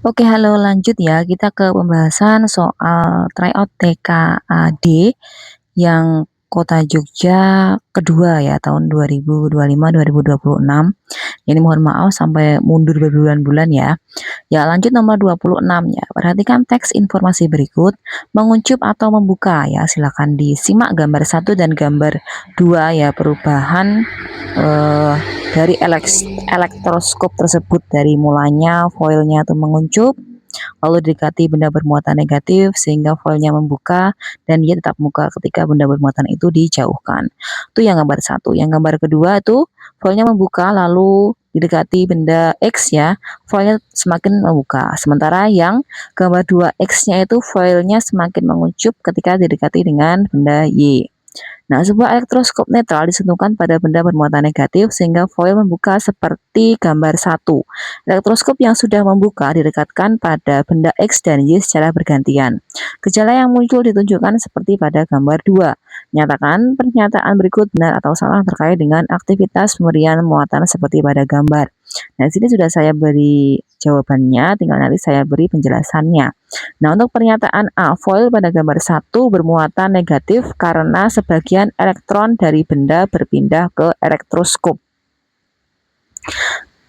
Oke, halo, lanjut ya. Kita ke pembahasan soal tryout TKAD yang Kota Jogja kedua ya tahun 2025-2026. Ini mohon maaf sampai mundur berbulan-bulan ya. Ya, lanjut nomor 26 ya. Perhatikan teks informasi berikut, menguncup atau membuka ya. Silakan disimak gambar satu dan gambar 2 ya, perubahan eh, dari elektroskop tersebut dari mulanya foilnya itu menguncup, lalu didekati benda bermuatan negatif sehingga foilnya membuka dan dia tetap membuka ketika benda bermuatan itu dijauhkan. Itu yang gambar satu. Yang gambar kedua itu foilnya membuka lalu didekati benda X ya, foilnya semakin membuka. Sementara yang gambar 2X-nya itu foilnya semakin menguncup ketika didekati dengan benda Y. Nah, sebuah elektroskop netral disentuhkan pada benda bermuatan negatif sehingga foil membuka seperti gambar satu. Elektroskop yang sudah membuka didekatkan pada benda X dan Y secara bergantian. Gejala yang muncul ditunjukkan seperti pada gambar 2. Nyatakan pernyataan berikut benar atau salah terkait dengan aktivitas pemberian muatan seperti pada gambar. Nah, sini sudah saya beri jawabannya, tinggal nanti saya beri penjelasannya. Nah, untuk pernyataan A, foil pada gambar 1 bermuatan negatif karena sebagian elektron dari benda berpindah ke elektroskop.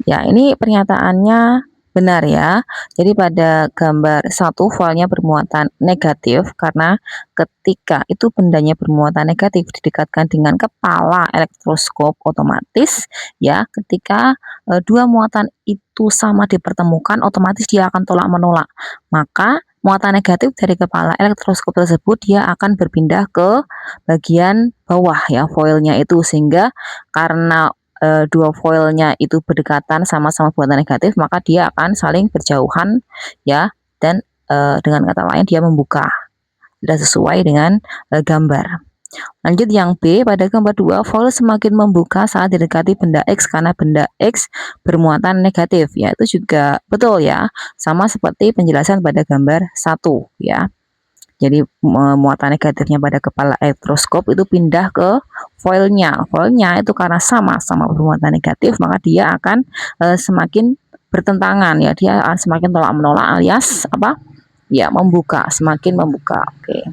Ya, ini pernyataannya benar ya. Jadi pada gambar 1 foilnya bermuatan negatif karena ketika itu bendanya bermuatan negatif didekatkan dengan kepala elektroskop, otomatis ya ketika dua muatan itu sama dipertemukan, otomatis dia akan tolak menolak. Maka muatan negatif dari kepala elektroskop tersebut dia akan berpindah ke bagian bawah ya foilnya itu, sehingga karena dua foilnya itu berdekatan sama-sama buatan negatif, maka dia akan saling berjauhan ya, dan dengan kata lain dia membuka, tidak sesuai dengan gambar. Lanjut yang B, pada gambar 2 foil semakin membuka saat didekati benda X karena benda X bermuatan negatif ya, itu juga betul ya, sama seperti penjelasan pada gambar 1 ya. Jadi muatan negatifnya pada kepala elektroskop itu pindah ke foilnya. Foilnya itu karena sama-sama bermuatan negatif, maka dia akan semakin bertentangan ya. Dia akan semakin tolak menolak alias apa? Ya, membuka, semakin membuka. Oke.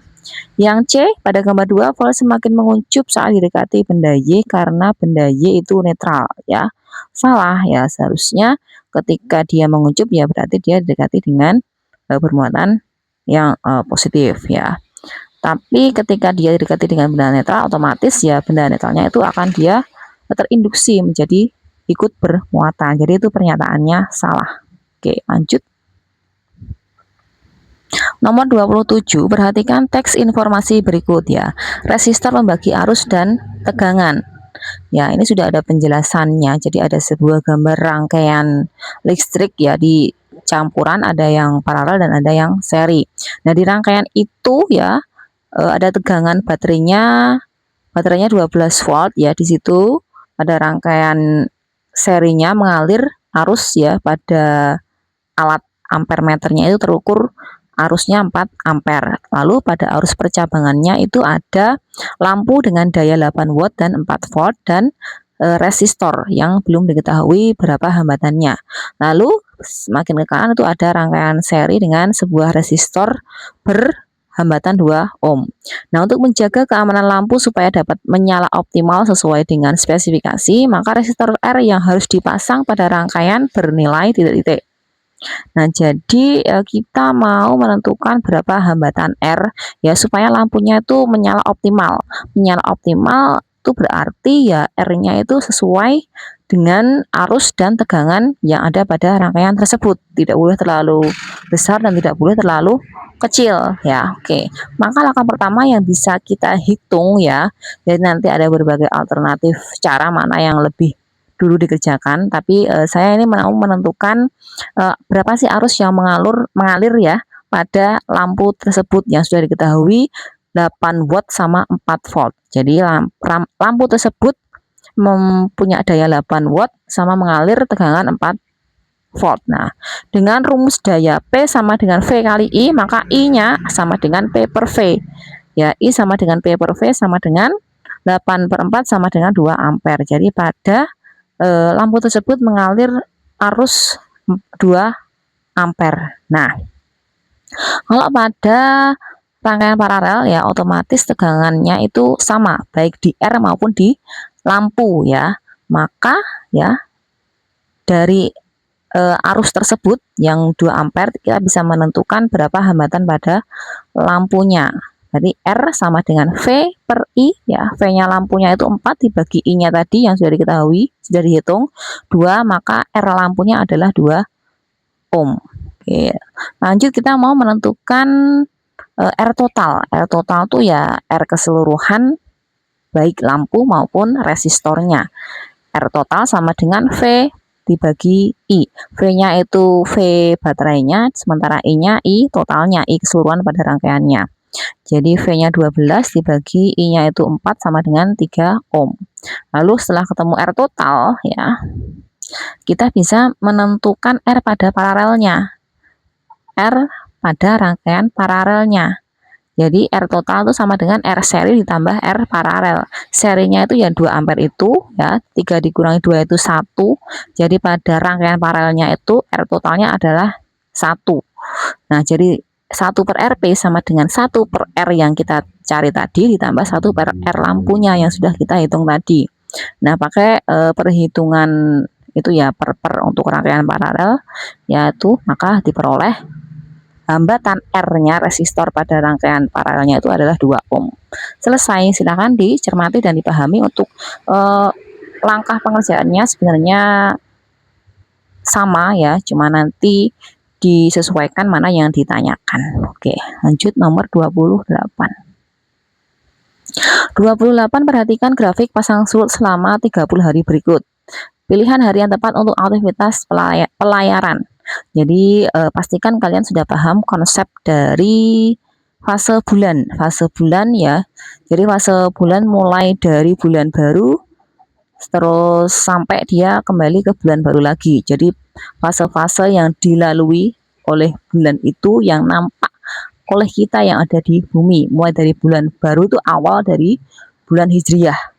Yang C, pada gambar 2 foil semakin menguncup saat didekati benda Y karena benda Y itu netral ya. Salah ya, seharusnya ketika dia menguncup ya berarti dia didekati dengan bermuatan yang positif ya. Tapi ketika dia didekati dengan benda netral, otomatis ya benda netralnya itu akan dia terinduksi menjadi ikut bermuatan. Jadi itu pernyataannya salah. Oke, lanjut. Nomor 27, perhatikan teks informasi berikut ya. Resistor membagi arus dan tegangan. Ya, ini sudah ada penjelasannya. Jadi ada sebuah gambar rangkaian listrik ya, di campuran, ada yang paralel dan ada yang seri. Nah, di rangkaian itu ya ada tegangan baterainya 12 volt ya. Di situ ada rangkaian serinya mengalir arus ya, pada alat ampermeternya itu terukur arusnya 4 ampere. Lalu pada arus percabangannya itu ada lampu dengan daya 8 watt dan 4 volt dan resistor yang belum diketahui berapa hambatannya. Lalu semakin ke kanan itu ada rangkaian seri dengan sebuah resistor berhambatan 2 ohm. Nah, untuk menjaga keamanan lampu supaya dapat menyala optimal sesuai dengan spesifikasi, maka resistor R yang harus dipasang pada rangkaian bernilai titik-titik. Nah, jadi kita mau menentukan berapa hambatan R ya supaya lampunya itu menyala optimal. Menyala optimal itu berarti ya R-nya itu sesuai dengan arus dan tegangan yang ada pada rangkaian tersebut. Tidak boleh terlalu besar dan tidak boleh terlalu kecil ya. Oke. Maka langkah pertama yang bisa kita hitung ya. Jadi nanti ada berbagai alternatif cara mana yang lebih dulu dikerjakan, tapi saya ini mau menentukan berapa sih arus yang mengalir ya pada lampu tersebut yang sudah diketahui 8 watt sama 4 volt. Jadi lampu tersebut mempunyai daya 8 watt sama mengalir tegangan 4 volt. Nah, dengan rumus daya P sama dengan V kali I, maka I-nya sama dengan P per V. Ya, I sama dengan P per V sama dengan 8/4 sama dengan 2 ampere. Jadi pada lampu tersebut mengalir arus 2 ampere. Nah, kalau pada rangkaian paralel ya otomatis tegangannya itu sama baik di R maupun di lampu ya. Maka ya dari arus tersebut yang 2 ampere kita bisa menentukan berapa hambatan pada lampunya. Jadi R sama dengan V per I ya. V-nya lampunya itu 4 dibagi I-nya tadi yang sudah diketahui, sudah dihitung 2, maka R lampunya adalah 2 ohm. Oke. Lanjut kita mau menentukan R total. R total tuh ya R keseluruhan baik lampu maupun resistornya. R total sama dengan V dibagi I. V-nya itu V baterainya, sementara I-nya I totalnya, I keseluruhan pada rangkaiannya. Jadi V-nya 12 dibagi I-nya itu 4 sama dengan 3 ohm. Lalu setelah ketemu R total ya, kita bisa menentukan R pada paralelnya. R pada rangkaian paralelnya. Jadi R total itu sama dengan R seri ditambah R paralel. Serinya itu ya 2 ampere itu ya, 3 dikurangi 2 itu 1. Jadi pada rangkaian paralelnya itu R totalnya adalah 1. Nah, jadi 1 per RP sama dengan 1 per R yang kita cari tadi ditambah 1 per R lampunya yang sudah kita hitung tadi. Nah, pakai perhitungan itu ya per untuk rangkaian paralel yaitu maka diperoleh hambatan R-nya resistor pada rangkaian paralelnya itu adalah 2 ohm. Selesai, silahkan dicermati dan dipahami. Untuk langkah pengerjaannya sebenarnya sama ya, cuma nanti disesuaikan mana yang ditanyakan. Oke, lanjut nomor 28. 28, perhatikan grafik pasang surut selama 30 hari berikut. Pilihan hari yang tepat untuk aktivitas pelayaran. Jadi pastikan kalian sudah paham konsep dari fase bulan. Fase bulan ya. Jadi fase bulan mulai dari bulan baru terus sampai dia kembali ke bulan baru lagi. Jadi fase-fase yang dilalui oleh bulan itu yang nampak oleh kita yang ada di bumi. Mulai dari bulan baru itu awal dari bulan Hijriah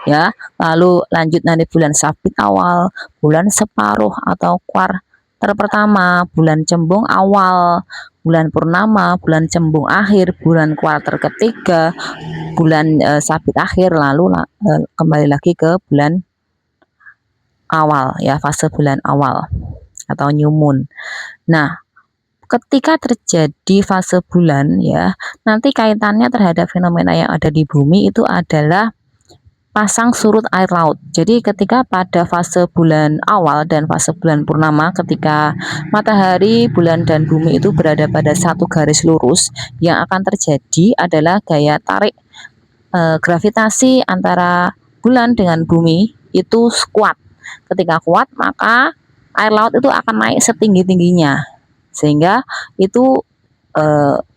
ya, lalu lanjut nanti bulan sabit awal, bulan separuh atau kuarter pertama, bulan cembung awal, bulan purnama, bulan cembung akhir, bulan kuarter ketiga, bulan sabit akhir, lalu kembali lagi ke bulan awal ya, fase bulan awal atau new moon. Nah, ketika terjadi fase bulan ya, nanti kaitannya terhadap fenomena yang ada di bumi itu adalah pasang surut air laut. Jadi ketika pada fase bulan awal dan fase bulan purnama, ketika matahari, bulan, dan bumi itu berada pada satu garis lurus, yang akan terjadi adalah gaya tarik gravitasi antara bulan dengan bumi itu kuat. Ketika kuat, maka air laut itu akan naik setinggi-tingginya, sehingga itu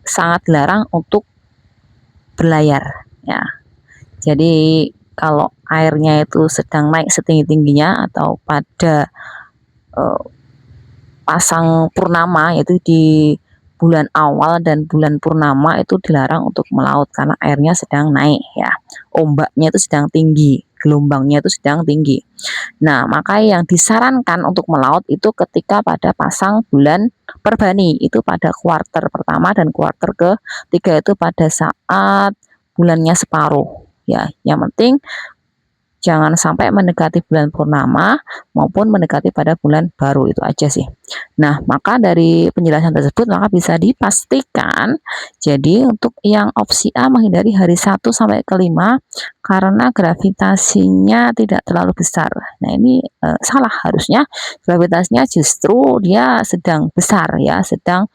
sangat dilarang untuk berlayar ya. Jadi kalau airnya itu sedang naik setinggi-tingginya atau pada pasang purnama, yaitu di bulan awal dan bulan purnama, itu dilarang untuk melaut karena airnya sedang naik ya, ombaknya itu sedang tinggi, gelombangnya itu sedang tinggi. Nah, maka yang disarankan untuk melaut itu ketika pada pasang bulan Perbani, itu pada kuarter pertama dan kuarter ketiga, itu pada saat bulannya separuh ya. Yang penting jangan sampai mendekati bulan purnama maupun mendekati pada bulan baru, itu aja sih. Nah, maka dari penjelasan tersebut maka bisa dipastikan jadi untuk yang opsi A menghindari hari 1 sampai ke 5 karena gravitasinya tidak terlalu besar. Nah, ini salah, harusnya gravitasinya justru dia sedang besar ya, sedang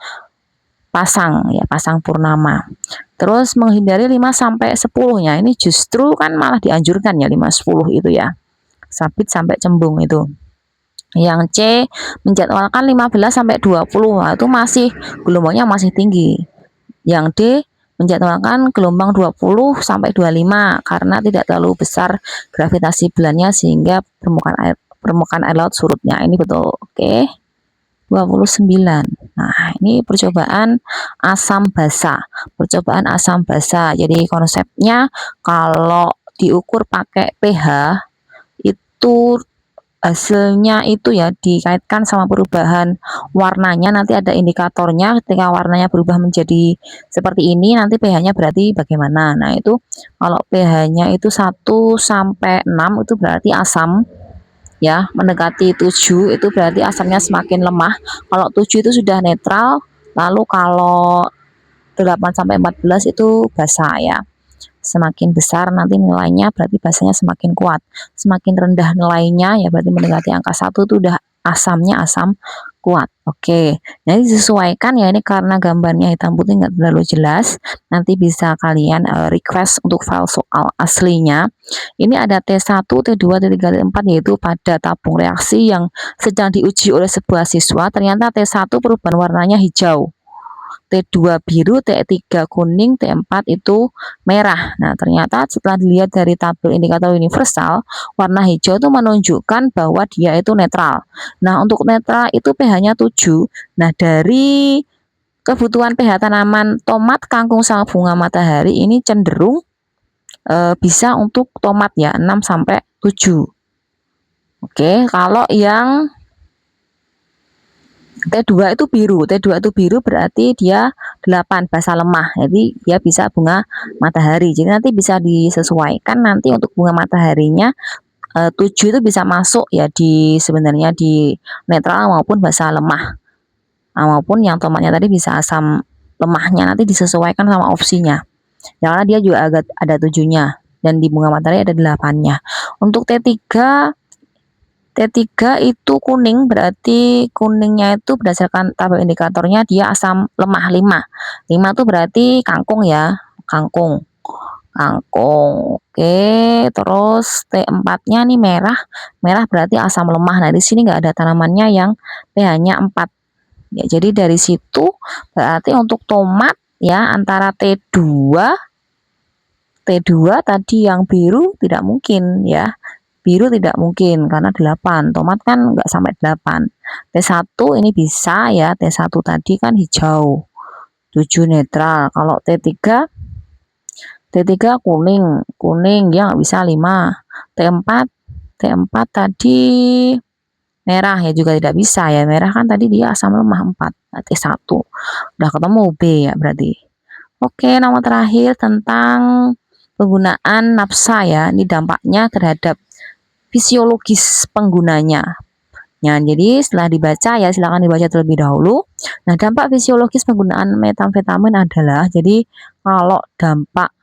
pasang ya, pasang purnama. Terus menghindari 5 sampai 10-nya ini justru kan malah dianjurkan ya, 5 10 itu ya. Sabit sampai cembung itu. Yang C menjadwalkan 15 sampai 20. Nah, itu masih gelombangnya masih tinggi. Yang D menjadwalkan gelombang 20 sampai 25 karena tidak terlalu besar gravitasi bulannya sehingga permukaan air laut surutnya. Ini betul. Oke. 29. Nah, ini percobaan asam basa. Percobaan asam basa. Jadi konsepnya kalau diukur pakai pH itu hasilnya itu ya dikaitkan sama perubahan warnanya, nanti ada indikatornya ketika warnanya berubah menjadi seperti ini nanti pH-nya berarti bagaimana. Nah, itu kalau pH-nya itu 1 sampai 6 itu berarti asam ya, mendekati 7 itu berarti asamnya semakin lemah. Kalau 7 itu sudah netral, lalu kalau 8 sampai 14 itu basa ya. Semakin besar nanti nilainya berarti basanya semakin kuat. Semakin rendah nilainya ya berarti mendekati angka 1 itu udah asamnya asam kuat. Oke, nah ini disesuaikan ya, ini karena gambarnya hitam putih nggak terlalu jelas. Nanti bisa kalian request untuk file soal aslinya. Ini ada T1, T2, T3, T4 yaitu pada tabung reaksi yang sedang diuji oleh sebuah siswa. Ternyata T1 perubahan warnanya hijau, T2 biru, T3 kuning, T4 itu merah. Nah, ternyata setelah dilihat dari tabel indikator universal, warna hijau itu menunjukkan bahwa dia itu netral. Nah, untuk netral itu pH-nya 7. Nah, dari kebutuhan pH tanaman tomat, kangkung, sama bunga matahari ini cenderung bisa untuk tomat ya 6 sampai 7. Oke, kalau yang T2 itu biru. T2 itu biru berarti dia 8 basa lemah. Jadi dia bisa bunga matahari. Jadi nanti bisa disesuaikan nanti untuk bunga mataharinya 7 itu bisa masuk ya di sebenarnya di netral maupun basa lemah. Nah, maupun yang tomatnya tadi bisa asam lemahnya nanti disesuaikan sama opsinya. Ya, karena dia juga ada 7-nya dan di bunga matahari ada 8-nya. Untuk T3 itu kuning, berarti kuningnya itu berdasarkan tabel indikatornya dia asam lemah 5. 5 itu berarti kangkung ya, kangkung. Kangkung. Oke, terus T4-nya nih merah. Merah berarti asam lemah. Nah, di sini nggak ada tanamannya yang pH-nya 4. Ya, jadi dari situ berarti untuk tomat ya antara T2 tadi yang biru tidak mungkin ya. Biru tidak mungkin karena 8. Tomat kan nggak sampai 8. T1 ini bisa ya, T1 tadi kan hijau. 7 netral. Kalau T3 kuning. Kuning ya nggak bisa 5. T4 tadi merah ya juga tidak bisa ya. Merah kan tadi dia asam lemah 4. Nah, T1. Udah ketemu B ya berarti. Oke, nomor terakhir tentang penggunaan napsa ya. Ini dampaknya terhadap fisiologis penggunanya. Nah, jadi setelah dibaca ya silakan dibaca terlebih dahulu. Nah, dampak fisiologis penggunaan metamfetamin adalah jadi kalau dampak